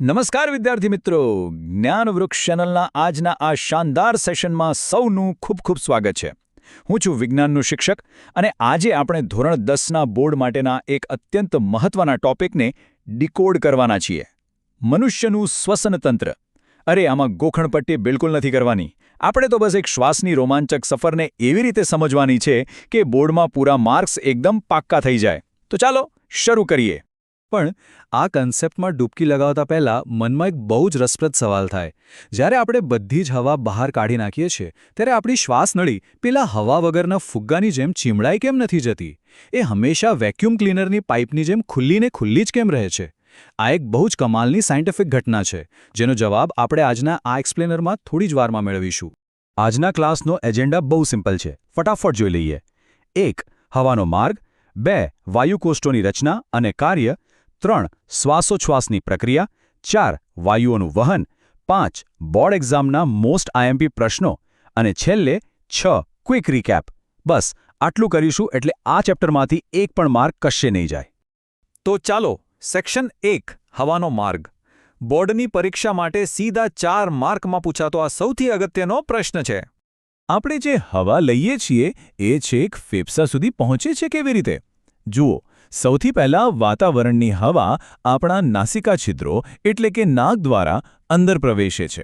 નમસ્કાર વિદ્યાર્થી મિત્રો, જ્ઞાનવૃક્ષ ચેનલના આજના આ શાનદાર સેશનમાં સૌનું ખૂબ ખૂબ સ્વાગત છે. હું છું વિજ્ઞાનનું શિક્ષક અને આજે આપણે ધોરણ 10ના બોર્ડ માટેના એક અત્યંત મહત્વના ટોપિકને ડીકોડ કરવાના છીએ. મનુષ્યનું શ્વસનતંત્ર. અરે આમાં ગોખણપટ્ટી બિલકુલ નથી કરવાની. આપણે તો બસ એક શ્વાસની રોમાંચક સફરને એવી રીતે સમજવાની છે કે બોર્ડમાં પૂરા માર્ક્સ એકદમ પાક્કા થઈ જાય. તો ચાલો શરૂ કરીએ. પણ આ કન્સેપ્ટમાં ડૂબકી લગાવતા પહેલાં મનમાં એક બહુ જ રસપ્રદ સવાલ થાય. જ્યારે આપણે બધી જ હવા બહાર કાઢી નાખીએ છીએ ત્યારે આપણી શ્વાસનળી પેલા હવા વગરના ફુગ્ગાની જેમ ચીમડાઈ કેમ નથી જતી? એ હંમેશા વેક્યુમ ક્લીનરની પાઇપની જેમ ખુલ્લીને ખુલ્લી જ કેમ રહે છે? આ એક બહુ જ કમાલની સાયન્ટિફિક ઘટના છે, જેનો જવાબ આપણે આજના આ એક્સપ્લેનરમાં થોડી જ વારમાં મેળવીશું. આજના ક્લાસનો એજન્ડા બહુ સિમ્પલ છે, ફટાફટ જોઈ લઈએ. 1. હવાનો માર્ગ. 2. વાયુકોષ્ઠોની રચના અને કાર્ય. 3. શ્વાસોચ્છ્વાસની પ્રક્રિયા. 4. વાયુઓનું વહન. 5. બોર્ડ એક્ઝામના મોસ્ટ આઈએમપી પ્રશ્નો. અને છેલ્લે 6. Quick recap. બસ આટલું કરીશું એટલે આ ચેપ્ટરમાંથી એક પણ માર્ક કશે નહીં જાય. તો ચાલો, સેક્શન 1 હવાનો માર્ગ. બોર્ડની પરીક્ષા માટે સીધા 4 માર્કમાં પૂછાતો આ સૌથી અગત્યનો પ્રશ્ન છે. આપણે જે હવા લઈએ છીએ એ છેક ફેફસા સુધી પહોંચે છે કેવી રીતે? જુઓ, સૌથી પહેલાં વાતાવરણની હવા આપણા નાસિકા છિદ્રો એટલે કે નાક દ્વારા અંદર પ્રવેશે છે.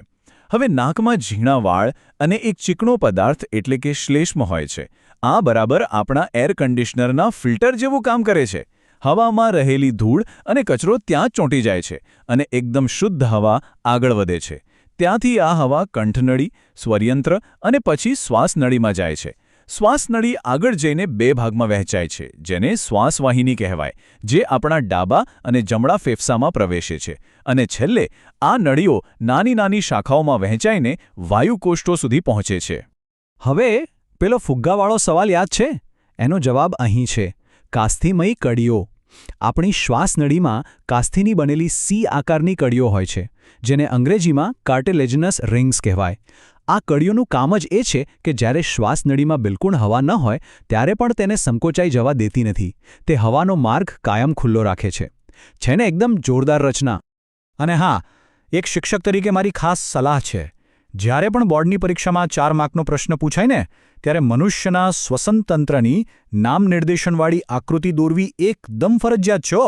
હવે નાકમાં ઝીણા વાળ અને એક ચીકણો પદાર્થ એટલે કે શ્લેષ્મ હોય છે. આ બરાબર આપણા એર કન્ડિશનરના ફિલ્ટર જેવું કામ કરે છે. હવામાં રહેલી ધૂળ અને કચરો ત્યાં જ ચોંટી જાય છે અને એકદમ શુદ્ધ હવા આગળ વધે છે. ત્યાંથી આ હવા કંઠનળી, સ્વરયંત્ર અને પછી શ્વાસનળીમાં જાય છે. શ્વાસનળી આગળ જઈને 2 ભાગમાં વહેંચાય છે, જેને શ્વાસવાહિની કહેવાય, જે આપણા ડાબા અને જમણા ફેફસામાં પ્રવેશે છે. અને છેલ્લે આ નળીઓ નાની નાની શાખાઓમાં વહેંચાઈને વાયુકોષ્ઠો સુધી પહોંચે છે. હવે પેલો ફુગ્ગાવાળો સવાલ યાદ છે? એનો જવાબ અહીં છે: કાસ્થિમય કડીઓ. આપણી શ્વાસનળીમાં કાસ્થિની બનેલી સી આકારની કડીઓ હોય છે, જેને અંગ્રેજીમાં કાર્ટિલેજનસ રિંગ્સ કહેવાય. આ કડીઓનું કામ જ એ છે કે જ્યારે શ્વાસનળીમાં બિલકુલ હવા ન હોય ત્યારે પણ તેને સંકોચાઈ જવા દેતી નથી. તે હવાનો માર્ગ કાયમ ખુલ્લો રાખે છે. છે ને એકદમ જોરદાર રચના? અને હા, એક શિક્ષક તરીકે મારી ખાસ સલાહ છે: જ્યારે પણ બોર્ડની પરીક્ષામાં 4 માર્કનો પ્રશ્ન પૂછાય ને, ત્યારે મનુષ્યના શ્વસનતંત્રની નામ નિર્દેશનવાળી આકૃતિ દોરવી એકદમ ફરજિયાત છે.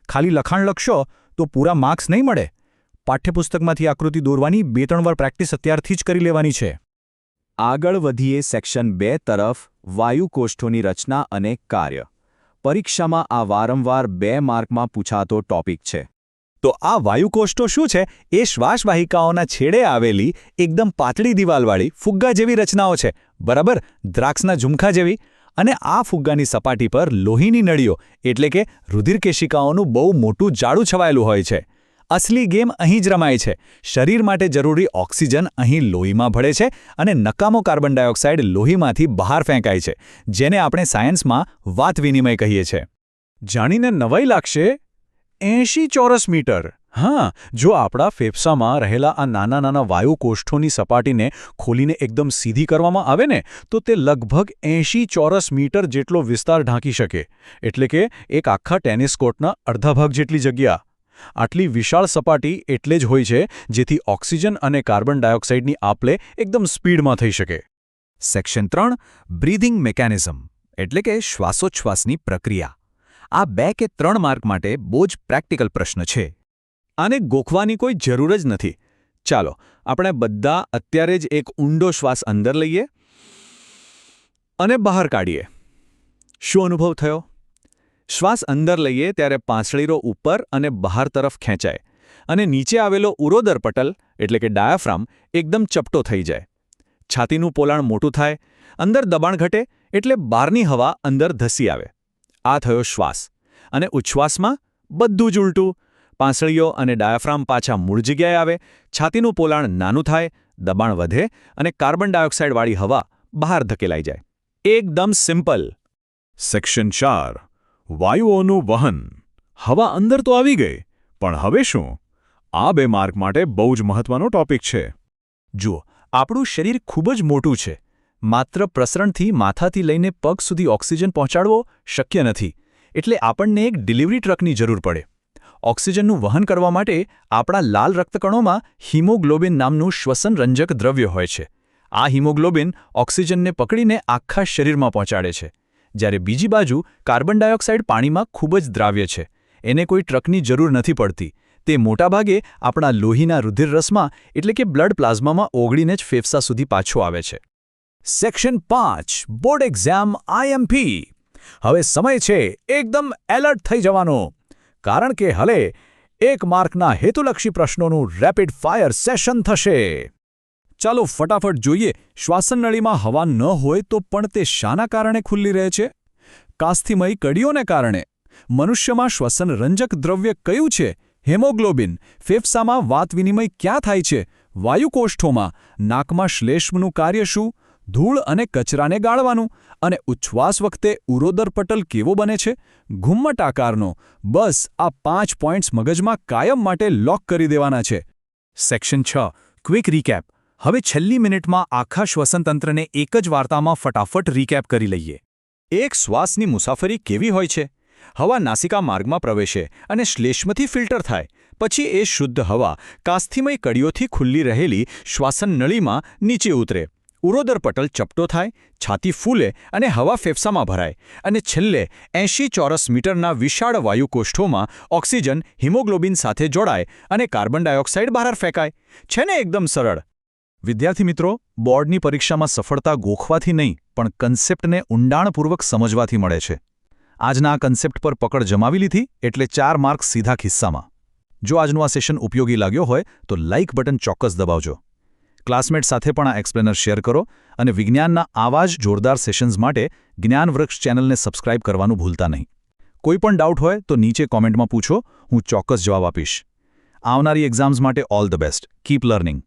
ખાલી લખાણ લખશો તો પૂરા માર્ક્સ નહીં મળે. પાઠ્યપુસ્તકમાંથી આકૃતિ દોરવાની 2-3 વાર પ્રેક્ટિસ અત્યારથી જ કરી લેવાની છે. આગળ વધીએ સેક્શન 2 તરફ: વાયુકોષ્ઠોની રચના અને કાર્ય. પરીક્ષામાં આ વારંવાર 2 માર્કમાં પૂછાતો ટોપિક છે. તો આ વાયુકોષ્ઠો શું છે? એ શ્વાસવાહિકાઓના છેડે આવેલી એકદમ પાતળી દિવાલવાળી ફુગ્ગા જેવી રચનાઓ છે, બરાબર, દ્રાક્ષના ઝુમખા જેવી. અને આ ફુગ્ગાની સપાટી પર લોહીની નળીઓ એટલે કે રુધિરકેશિકાઓનું બહુ મોટું જાળું છવાયેલું હોય છે. અસલી ગેમ અહીં જ રમાય છે. શરીર માટે જરૂરી ઓક્સિજન અહીં લોહીમાં ભળે છે અને નકામો કાર્બન ડાયોક્સાઇડ લોહીમાંથી બહાર ફેંકાય છે, જેને આપણે સાયન્સમાં વાત વિનિમય કહીએ છીએ. જાણીને નવાઈ લાગશે, 80 ચોરસ મીટર. હા, જો આપણા ફેફસામાં રહેલા આ નાના નાના વાયુકોષ્ઠોની સપાટીને ખોલીને એકદમ સીધી કરવામાં આવે ને, તો તે લગભગ 80 ચોરસ મીટર જેટલો વિસ્તાર ઢાંકી શકે. એટલે કે એક આખા ટેનિસ કોર્ટના અડધા ભાગ જેટલી જગ્યા. આટલી વિશાળ સપાટી એટલે જ હોય છે જેથી ઓક્સિજન અને કાર્બન ડાયોક્સાઇડની આપલે એકદમ સ્પીડમાં થઈ શકે. સેક્શન 3: બ્રીધિંગ મિકેનિઝમ એટલે કે શ્વાસોચ્છ્વાસની પ્રક્રિયા. આ 2 કે 3 માર્ક માટે બહુ જ પ્રેક્ટિકલ પ્રશ્ન છે. આને ગોખવાની કોઈ જરૂર જ નથી. ચાલો આપણે બધા અત્યારે જ એક ઊંડો શ્વાસ અંદર લઈએ અને બહાર કાઢીએ. શું અનુભવ થયો? શ્વાસ અંદર લઈએ ત્યારે પાંસળીરો ઉપર અને બહાર તરફ ખેંચાય અને નીચે આવેલો ઉરોદર પટલ એટલે કે ડાયાફ્રામ એકદમ ચપટો થઈ જાય. છાતીનું પોલાણ મોટું થાય, અંદર દબાણ ઘટે એટલે બહારની હવા અંદર ધસી આવે. આ થયો શ્વાસ. અને ઉચ્છ્વાસમાં બધું જ ઉલટું. પાંસળીઓ અને ડાયાફ્રામ પાછા મૂળ જગ્યાએ આવે, છાતીનું પોલાણ નાનું થાય, દબાણ વધે અને કાર્બન ડાયોક્સાઇડવાળી હવા બહાર ધકેલાઈ જાય. એકદમ સિમ્પલ. સેક્શન 4: વાયુઓનું વહન. હવા અંદર તો આવી ગઈ, પણ હવે શું? આ 2 માર્ક માટે બહુ જ મહત્વનો ટોપિક છે. જુઓ, આપણું શરીર ખૂબ જ મોટું છે. માત્ર પ્રસરણથી માથાથી લઈને પગ સુધી ઓક્સિજન પહોંચાડવો શક્ય નથી. એટલે આપણને એક ડિલિવરી ટ્રકની જરૂર પડે. ઓક્સિજનનું વહન કરવા માટે આપણા લાલ રક્તકણોમાં હિમોગ્લોબિન નામનું શ્વસનરંજક દ્રવ્ય હોય છે. આ હિમોગ્લોબિન ઓક્સિજનને પકડીને આખા શરીરમાં પહોંચાડે છે. જ્યારે બીજી બાજુ કાર્બન ડાયોક્સાઇડ પાણીમાં ખૂબ જ દ્રાવ્ય છે. એને કોઈ ટ્રકની જરૂર નથી પડતી. તે મોટાભાગે આપણા લોહીના રુધિરરસમાં એટલે કે બ્લડ પ્લાઝમામાં ઓગળીને જ ફેફસા સુધી પાછો આવે છે. Section 5 board exam IMP. હવે સમય છે એકદમ એલર્ટ થઈ જવાનો, કારણ કે હવે 1 માર્કના હેતુલક્ષી પ્રશ્નોનું રેપિડ ફાયર સેશન થશે. ચાલો ફટાફટ જોઈએ, શ્વાસનળીમાં હવા ન હોય તો પણ તે શાના કારણે ખુલ્લી રહે છે? કાસ્થિમય કડીઓને કારણે. મનુષ્યમાં શ્વસનરંજક દ્રવ્ય કયું છે? હેમોગ્લોબિન. ફેફસામાં વાત વિનિમય ક્યાં થાય છે? વાયુકોષ્ઠોમાં. નાકમાં શ્લેષ્મનું કાર્ય શું? ધૂળ અને કચરાને ગાળવાનું. અને ઉચ્છ્વાસ વખતે ઉરોદર પટલ કેવો બને છે? ઘુમ્મટ આકારનો. બસ આ 5 પોઈન્ટ્સ મગજમાં કાયમ માટે લોક કરી દેવાના છે. Section 6 quick recap. હવે છેલ્લી મિનિટમાં આખા શ્વસનતંત્રને એક જ વાર્તામાં ફટાફટ રીકેપ કરી લઈએ. એક શ્વાસની મુસાફરી કેવી હોય છે? હવા નાસિકા માર્ગમાં પ્રવેશે અને શ્લેષ્મથી ફિલ્ટર થાય. પછી એ શુદ્ધ હવા કાસ્થિમય કડીઓથી ખુલ્લી રહેલી શ્વાસનનળીમાં નીચે ઉતરે. ઉરોદર પટલ ચપટો થાય, છાતી ફૂલે અને હવા ફેફસામાં ભરાય. અને છેલ્લે 80 ચોરસ મીટરના વિશાળ વાયુકોષ્ઠોમાં ઓક્સિજન હિમોગ્લોબિન સાથે જોડાય અને કાર્બન ડાયોક્સાઇડ બહાર ફેંકાય. છે ને એકદમ સરળ? વિદ્યાર્થી મિત્રો, બોર્ડની પરીક્ષામાં સફળતા ગોખવાથી નહીં પણ કન્સેપ્ટને ઊંડાણપૂર્વક સમજવાથી મળે છે. આજના આ કન્સેપ્ટ પર પકડ જમાવી લીધી એટલે 4 માર્ક સીધા ખિસ્સામાં. જો આજનું આ સેશન ઉપયોગી લાગ્યો હોય તો લાઇક બટન ચોક્કસ દબાવજો. ક્લાસમેટ સાથે પણ આ એક્સપ્લેનર શેર કરો અને વિજ્ઞાનના આવા જ જોરદાર સેશન્સ માટે જ્ઞાનવૃક્ષ ચેનલને સબસ્ક્રાઇબ કરવાનું ભૂલતા નહીં. કોઈ પણ ડાઉટ હોય તો નીચે કોમેન્ટમાં પૂછો, હું ચોક્કસ જવાબ આપીશ. આવનારી એક્ઝામ્સ માટે all the best. Keep learning.